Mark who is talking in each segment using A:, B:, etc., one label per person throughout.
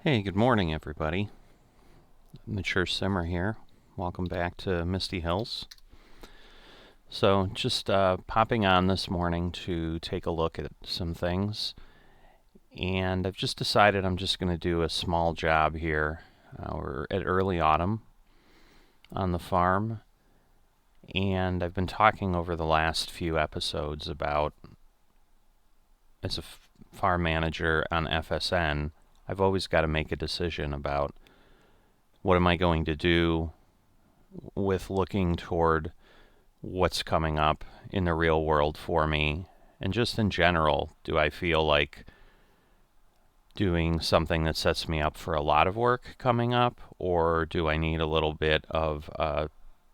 A: Hey, good morning, everybody. Mature Simmer here. Welcome back to Misty Hills. So, just popping on this morning to take a look at some things. And I've just decided I'm just going to do a small job here. We're at early autumn on the farm. And I've been talking over the last few episodes about, as a farm manager on FSN, I've always got to make a decision about what am I going to do with looking toward what's coming up in the real world for me. And just in general, do I feel like doing something that sets me up for a lot of work coming up, or do I need a little bit of a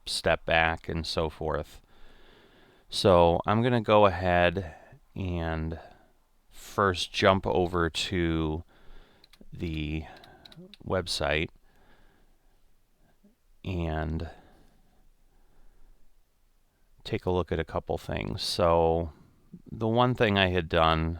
A: step back and so forth? So I'm going to go ahead and first jump over to the website and take a look at a couple things. So the one thing I had done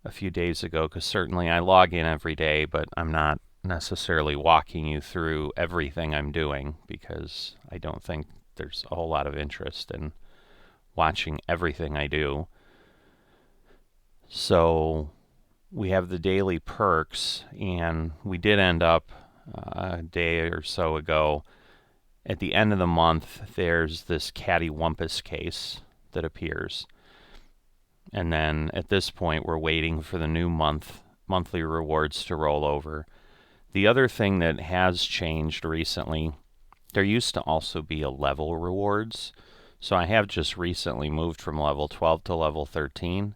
A: a few days ago, because certainly I log in every day, but I'm not necessarily walking you through everything I'm doing because I don't think there's a whole lot of interest in watching everything I do. So we have the daily perks, and we did end up a day or so ago. At the end of the month, there's this cattywampus case that appears. And then at this point, we're waiting for the new monthly rewards to roll over. The other thing that has changed recently, there used to also be a level rewards. So I have just recently moved from level 12 to level 13.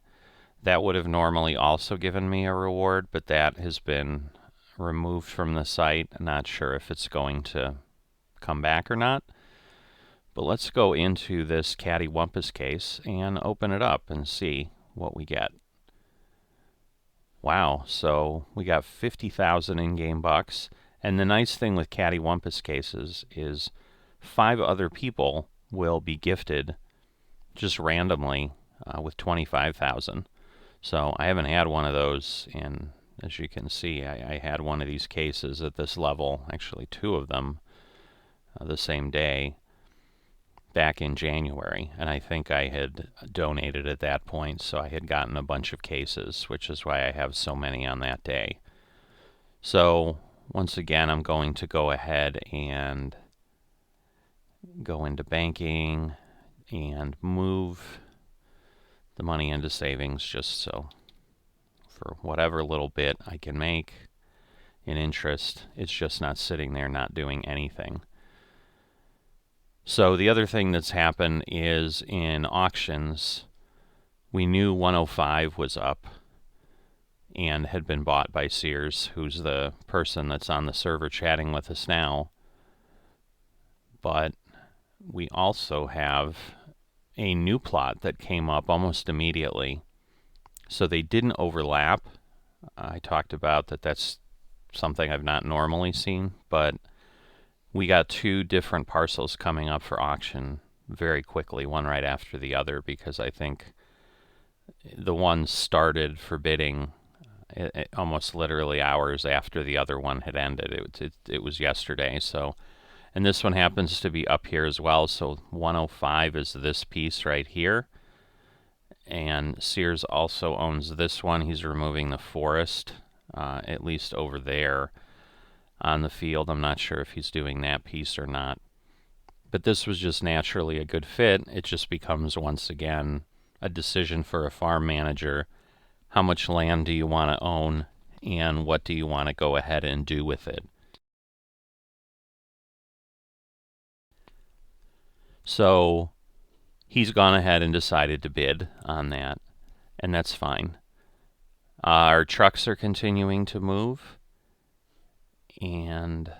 A: That would have normally also given me a reward, but that has been removed from the site. I'm not sure if it's going to come back or not. But let's go into this cattywampus case and open it up and see what we get. Wow, so we got 50,000 in-game bucks. And the nice thing with cattywampus cases is 5 other people will be gifted just randomly with 25,000. So I haven't had one of those, and as you can see, I had one of these cases at this level, actually 2 of them the same day back in January, and I think I had donated at that point, so I had gotten a bunch of cases, which is why I have so many on that day. So once again, I'm going to go ahead and go into banking and move the money into savings, just so for whatever little bit I can make in interest, it's just not sitting there not doing anything. So the other thing that's happened is in auctions, we knew 105 was up and had been bought by Sears, who's the person that's on the server chatting with us now. But we also have a new plot that came up almost immediately. So they didn't overlap. I talked about that that's something I've not normally seen, but we got 2 different parcels coming up for auction very quickly, one right after the other, because I think the one started for bidding almost literally hours after the other one had ended. It was yesterday. So, and this one happens to be up here as well. So 105 is this piece right here. And Sears also owns this one. He's removing the forest, at least over there on the field. I'm not sure if he's doing that piece or not. But this was just naturally a good fit. It just becomes, once again, a decision for a farm manager. How much land do you want to own, and what do you want to go ahead and do with it? So he's gone ahead and decided to bid on that, and that's fine. Our trucks are continuing to move, and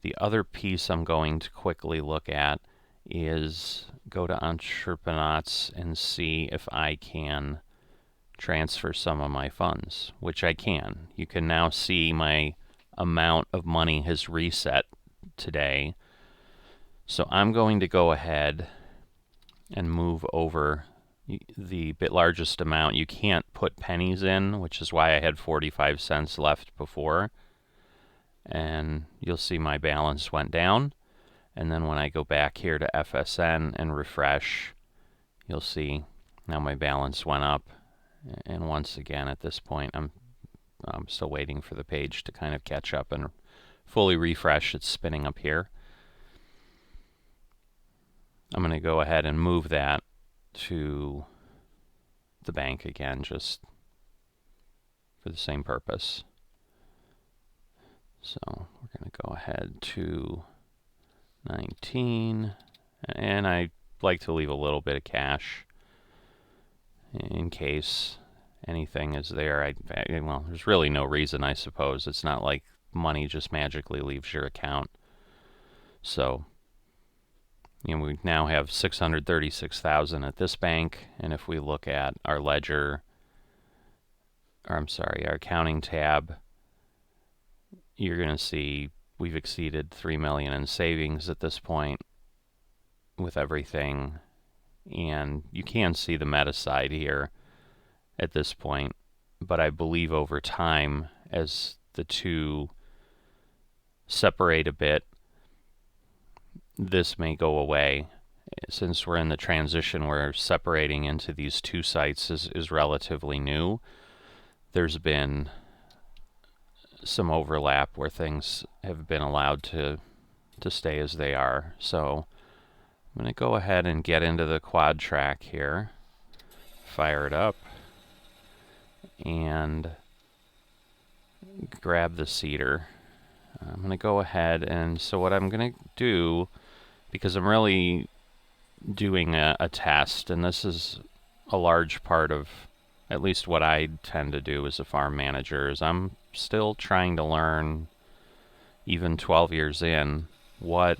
A: the other piece I'm going to quickly look at is go to Entrepreneurs and see if I can transfer some of my funds, which I can. You can now see my amount of money has reset today. So I'm going to go ahead and move over the largest amount. You can't put pennies in, which is why I had 45 cents left before. and you'll see my balance went down. And then when I go back here to FSN and refresh, you'll see now my balance went up. And once again, at this point, I'm still waiting for the page to kind of catch up and fully refresh. It's spinning up here. I'm going to go ahead and move that to the bank again, just for the same purpose. So we're going to go ahead to 19, and I like to leave a little bit of cash in case anything is there. Well, there's really no reason, I suppose. It's not like money just magically leaves your account. So, we now have $636,000 at this bank, and if we look at our ledger, or I'm sorry, our accounting tab, you're going to see we've exceeded $3 million in savings at this point with everything. And you can see the meta side here at this point, but I believe over time, as the two separate a bit, this may go away. Since we're in the transition where separating into these two sites is relatively new, there's been some overlap where things have been allowed to stay as they are. So I'm going to go ahead and get into the quad track here, fire it up, and grab the seeder. I'm going to go ahead, and so what I'm going to do, because I'm really doing a test, and this is a large part of at least what I tend to do as a farm manager, is I'm still trying to learn, even 12 years in, what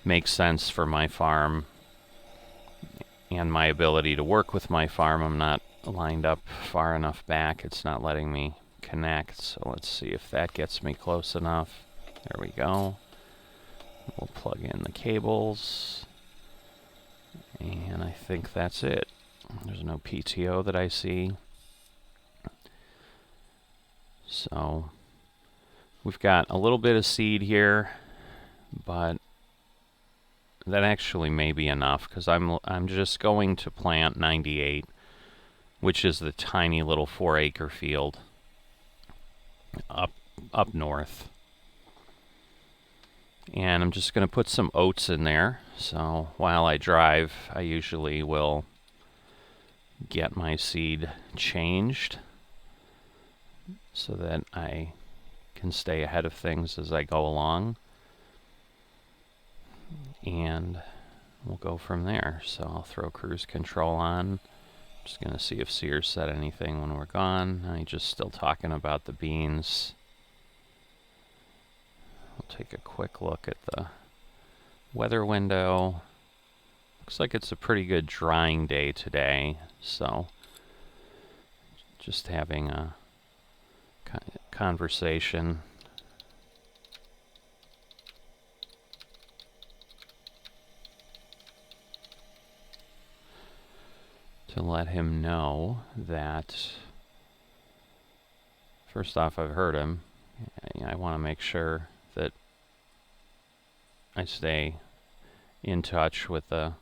A: makes sense for my farm and my ability to work with my farm. I'm not lined up far enough back. It's not letting me connect. So let's see if that gets me close enough. There we go. We'll plug in the cables. And I think that's it. There's no PTO that I see. So we've got a little bit of seed here, but that actually may be enough, because I'm just going to plant 98, which is the tiny little 4-acre field up north. And I'm just going to put some oats in there. So while I drive, I usually will get my seed changed so that I can stay ahead of things as I go along. And we'll go from there. So I'll throw cruise control on. Just going to see if Sears said anything when we're gone. I'm just still talking about the beans. We'll take a quick look at the weather window. Looks like it's a pretty good drying day today. So just having a conversation. To let him know that, first off, I've heard him. I want to make sure that I stay in touch with the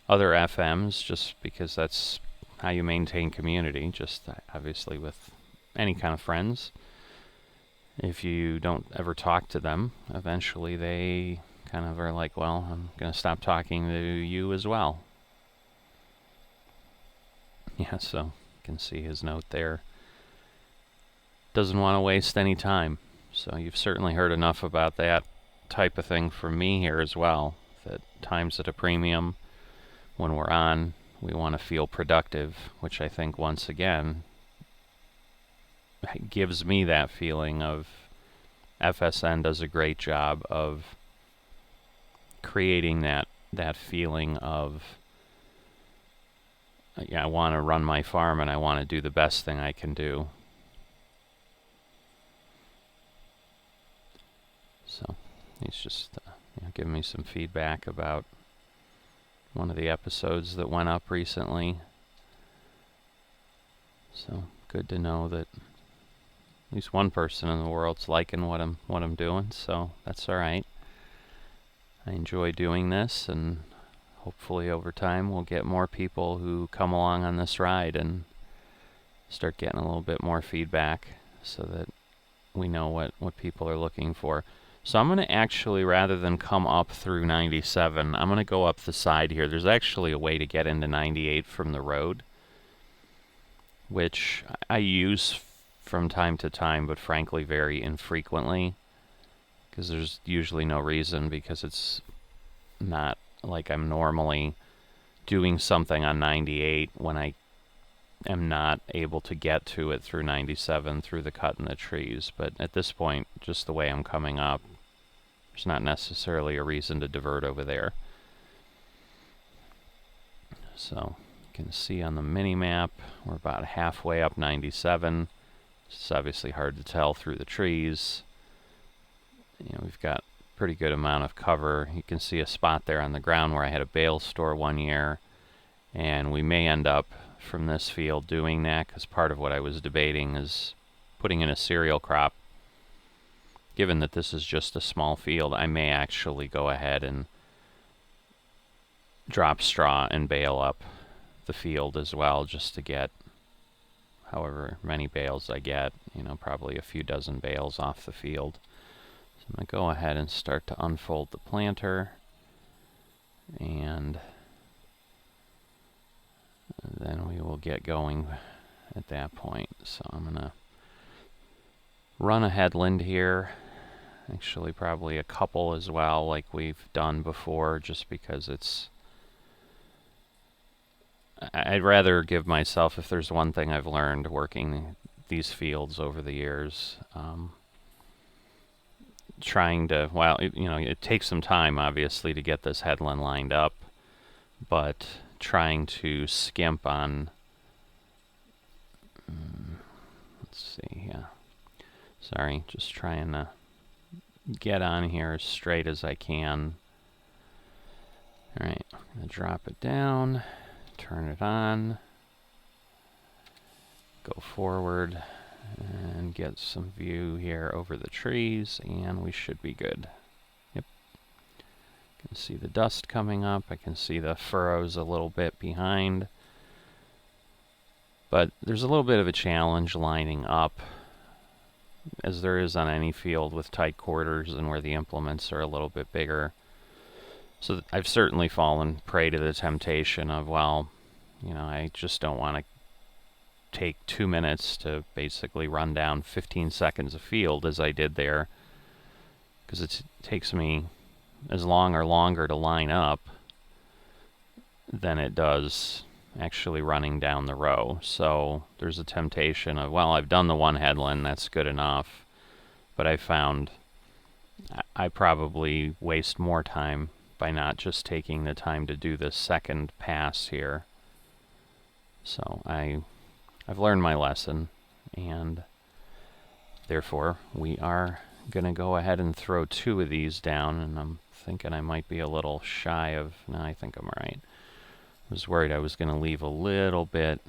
A: other FMs, just because that's how you maintain community, just obviously with any kind of friends. If you don't ever talk to them, eventually they kind of are like, well, I'm going to stop talking to you as well. Yeah, so you can see his note there. Doesn't want to waste any time. So you've certainly heard enough about that type of thing from me here as well, that time's at a premium. When we're on, we want to feel productive, which I think, once again, gives me that feeling of FSN does a great job of creating that feeling of, I want to run my farm and I want to do the best thing I can do. So he's just giving me some feedback about one of the episodes that went up recently. So good to know that least one person in the world's liking what I'm doing, so that's all right. I enjoy doing this, and hopefully over time we'll get more people who come along on this ride and start getting a little bit more feedback so that we know what people are looking for. So I'm going to actually, rather than come up through 97, I'm going to go up the side here. There's actually a way to get into 98 from the road, which I use from time to time, but frankly very infrequently, because there's usually no reason, because it's not like I'm normally doing something on 98 when I am not able to get to it through 97 through the cut in the trees. But at this point, just the way I'm coming up, there's not necessarily a reason to divert over there. So you can see on the mini map we're about halfway up 97. It's obviously hard to tell through the trees. We've got a pretty good amount of cover. You can see a spot there on the ground where I had a bale store one year, and we may end up from this field doing that, because part of what I was debating is putting in a cereal crop. Given that this is just a small field, I may actually go ahead and drop straw and bale up the field as well, just to get however many bales I get, probably a few dozen bales off the field. So I'm going to go ahead and start to unfold the planter, and then we will get going at that point. So I'm going to run a headland here, actually probably a couple as well, like we've done before, just because I'd rather give myself, if there's one thing I've learned working these fields over the years, trying to, well, it takes some time obviously to get this headland lined up, but trying to skimp on, let's see, yeah, sorry, just trying to get on here as straight as I can. Alright, I'm going to drop it down, turn it on, go forward, and get some view here over the trees, and we should be good. Yep. I can see the dust coming up. I can see the furrows a little bit behind. But there's a little bit of a challenge lining up, as there is on any field with tight quarters and where the implements are a little bit bigger. So I've certainly fallen prey to the temptation of, well, I just don't want to take 2 minutes to basically run down 15 seconds of field as I did there, because it takes me as long or longer to line up than it does actually running down the row. So there's a temptation of, well, I've done the one headland, that's good enough, but I found I probably waste more time by not just taking the time to do this second pass here. So I've learned my lesson, and therefore we are going to go ahead and throw 2 of these down, and I'm thinking I might be a little shy of, no, I think I'm right. I was worried I was going to leave a little bit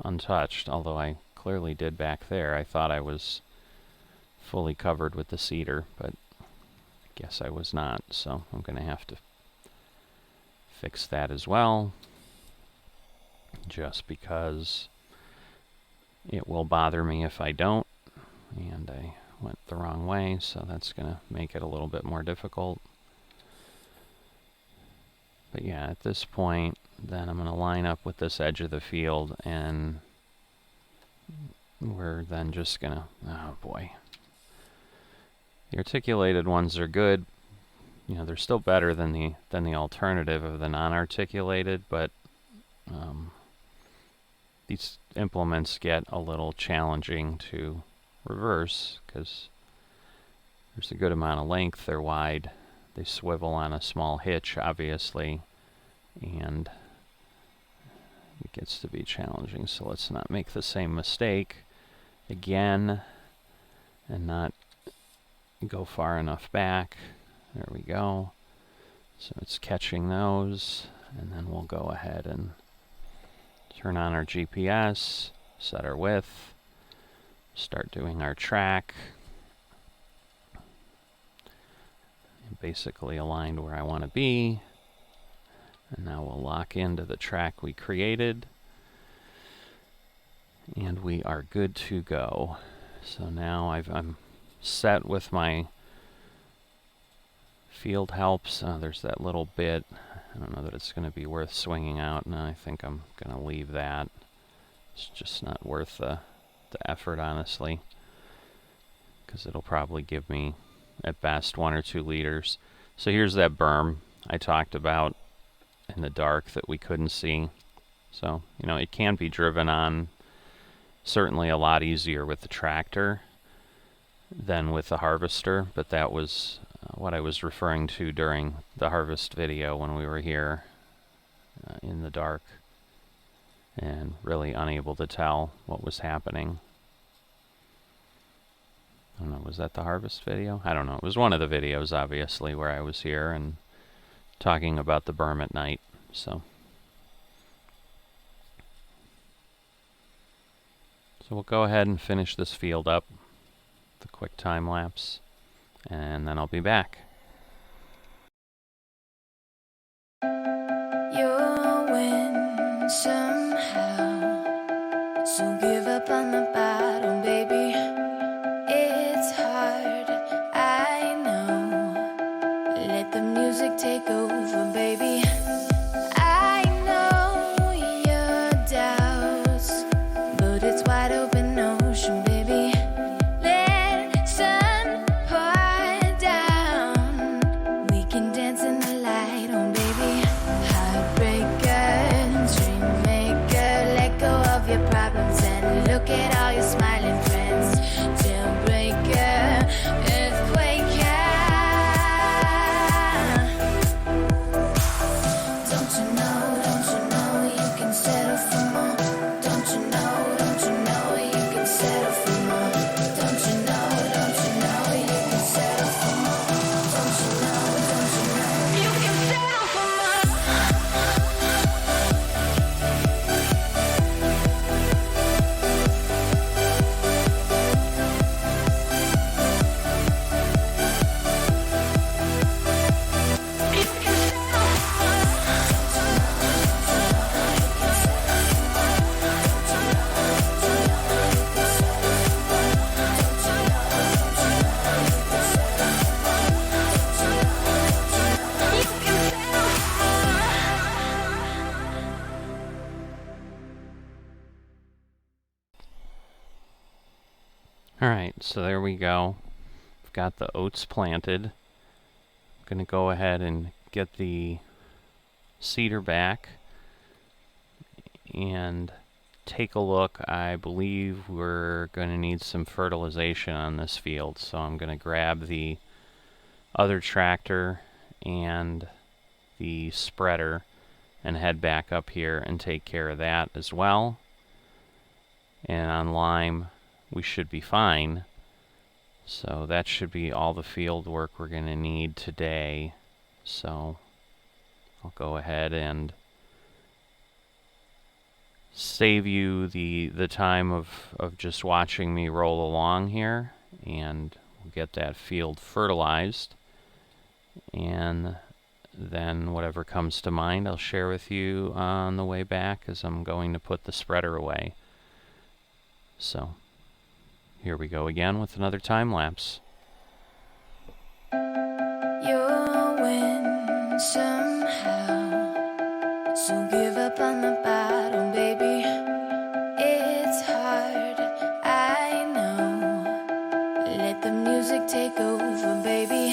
A: untouched, although I clearly did back there. I thought I was fully covered with the cedar, but I guess I was not, so I'm going to have to fix that as well, just because it will bother me if I don't, and I went the wrong way, so that's going to make it a little bit more difficult. But yeah, at this point, then I'm going to line up with this edge of the field, and we're then just going to, oh boy. The articulated ones are good. They're still better than the alternative of the non-articulated, but these implements get a little challenging to reverse because there's a good amount of length. They're wide. They swivel on a small hitch, obviously, and it gets to be challenging. So let's not make the same mistake again and not go far enough back. There we go. So it's catching those, and then we'll go ahead and turn on our GPS, set our width, start doing our track. Basically aligned where I want to be. And now we'll lock into the track we created. And we are good to go. So now I'm set with my field helps. There's that little bit. I don't know that it's going to be worth swinging out. No, I think I'm going to leave that. It's just not worth the effort, honestly, because it'll probably give me at best 1 or 2 liters. So here's that berm I talked about in the dark that we couldn't see. So, you know, it can be driven on certainly a lot easier with the tractor than with the harvester, but that was what I was referring to during the harvest video when we were here in the dark and really unable to tell what was happening. I don't know, was that the harvest video? I don't know. It was one of the videos, obviously, where I was here and talking about the berm at night. So we'll go ahead and finish this field up, the quick time lapse, and then I'll be back.
B: You'll win somehow, so give up on the battle, baby. It's hard, I know. Let the music take over, baby. I know your doubts, but it's wide open ocean, baby. Let sun pour down. We can dance in the light, oh baby. Heartbreaker, dream maker, let go of your problems and look at all your smiling friends. Jailbreaker, earthquaker. Don't you know you can settle for more? Don't you know you can settle for more? Don't you know you can settle for more? Don't you know you can settle for more?
A: Alright, so there we go. We've got the oats planted. I'm going to go ahead and get the seeder back and take a look. I believe we're going to need some fertilization on this field, so I'm going to grab the other tractor and the spreader and head back up here and take care of that as well. And on lime, we should be fine. So that should be all the field work we're going to need today. So I'll go ahead and save you the time of just watching me roll along here, and we'll get that field fertilized, and then whatever comes to mind I'll share with you on the way back as I'm going to put the spreader away. So here we go again with another time lapse.
B: You'll win somehow, so give up on the battle, baby. It's hard, I know. Let the music take over, baby.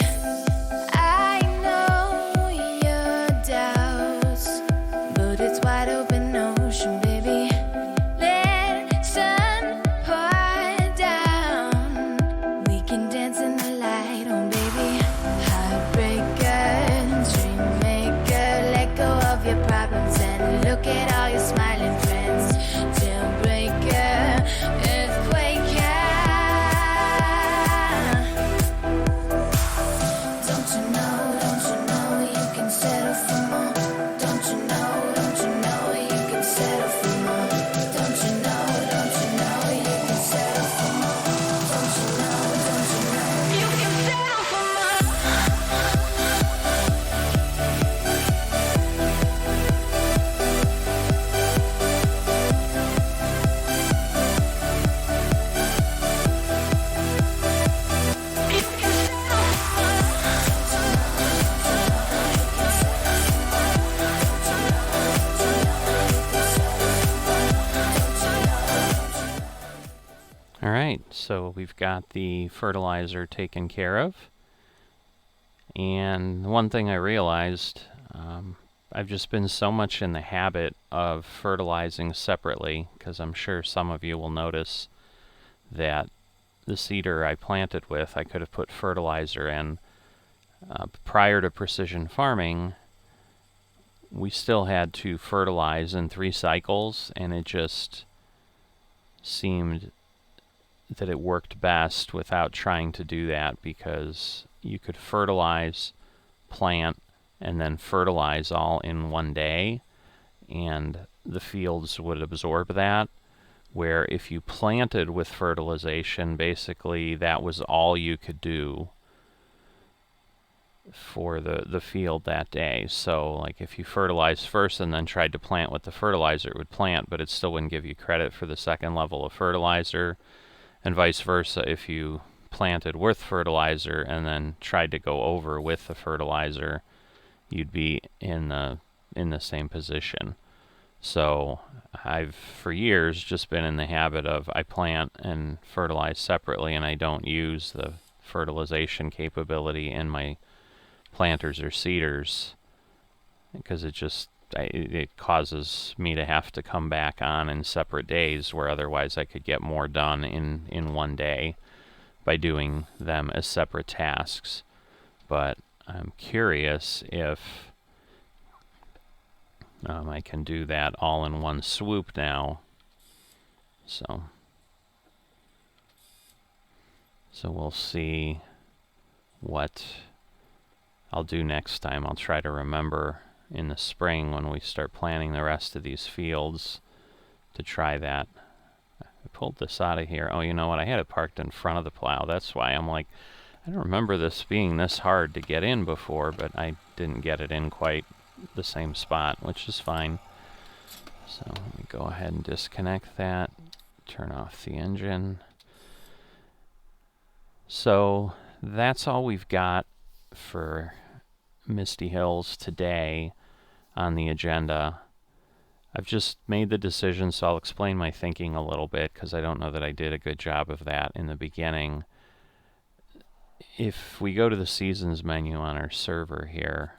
B: I know your doubts, but it's wide open ocean, baby. Let sun pour down. We can dance in the light, oh baby. Heartbreaker, dream maker, let go of your problems and look at all your smiling friends. Jailbreaker, earthquaker. Don't
A: so we've got the fertilizer taken care of. And one thing I realized, I've just been so much in the habit of fertilizing separately, because I'm sure some of you will notice that the cedar I planted with, I could have put fertilizer in. Prior to precision farming, we still had to fertilize in 3 cycles, and it just seemed that it worked best without trying to do that, because you could fertilize, plant, and then fertilize all in one day, and the fields would absorb that. Where if you planted with fertilization, basically that was all you could do for the field that day. So like if you fertilized first and then tried to plant with the fertilizer, it would plant, but it still wouldn't give you credit for the second level of fertilizer, and vice versa. If you planted with fertilizer and then tried to go over with the fertilizer, you'd be in the same position. So I've for years just been in the habit of I plant and fertilize separately, and I don't use the fertilization capability in my planters or seeders, because it causes me to have to come back on in separate days, where otherwise I could get more done in one day by doing them as separate tasks. But I'm curious if I can do that all in one swoop now. So we'll see what I'll do next time. I'll try to remember in the spring when we start planting the rest of these fields to try that. I pulled this out of here. Oh, you know what? I had it parked in front of the plow. That's why I'm like, I don't remember this being this hard to get in before, but I didn't get it in quite the same spot, which is fine. So let me go ahead and disconnect that, turn off the engine. So that's all we've got for Misty Hills today on the agenda. I've just made the decision, so I'll explain my thinking a little bit, because I don't know that I did a good job of that in the beginning. If we go to the seasons menu on our server here,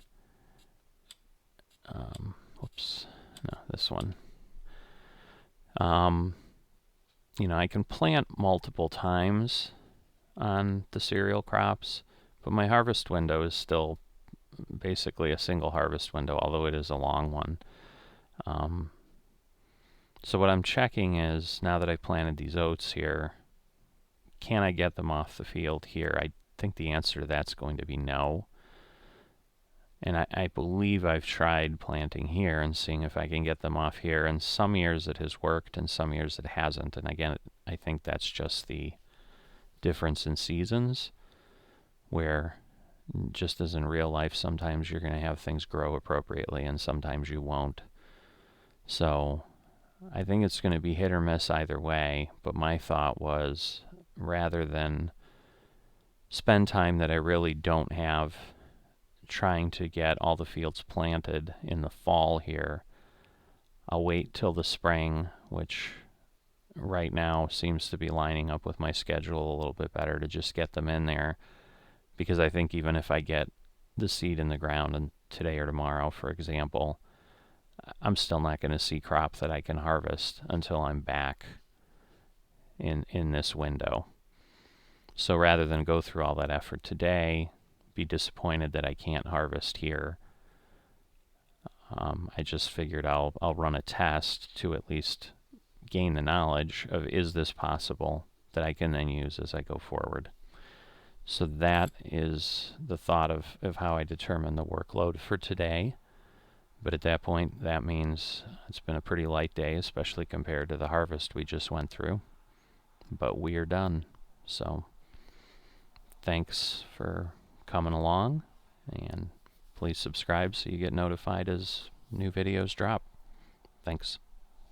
A: whoops, no, this one. You know, I can plant multiple times on the cereal crops, but my harvest window is still basically a single harvest window, although it is a long one. So what I'm checking is, now that I planted these oats here, can I get them off the field here? I think the answer to that's going to be no. And I believe I've tried planting here and seeing if I can get them off here. And some years it has worked, and some years it hasn't. And again, I think that's just the difference in seasons, where just as in real life, sometimes you're going to have things grow appropriately and sometimes you won't. So I think it's going to be hit or miss either way. But my thought was, rather than spend time that I really don't have trying to get all the fields planted in the fall here, I'll wait till the spring, which right now seems to be lining up with my schedule a little bit better, to just get them in there. Because I think even if I get the seed in the ground and today or tomorrow, for example, I'm still not going to see crop that I can harvest until I'm back in this window. So rather than go through all that effort today, be disappointed that I can't harvest here, I just figured I'll run a test to at least gain the knowledge of, is this possible, that I can then use as I go forward. So that is the thought of how I determine the workload for today. But at that point, that means it's been a pretty light day, especially compared to the harvest we just went through. But we're done. So thanks for coming along, and please subscribe so you get notified as new videos drop. Thanks.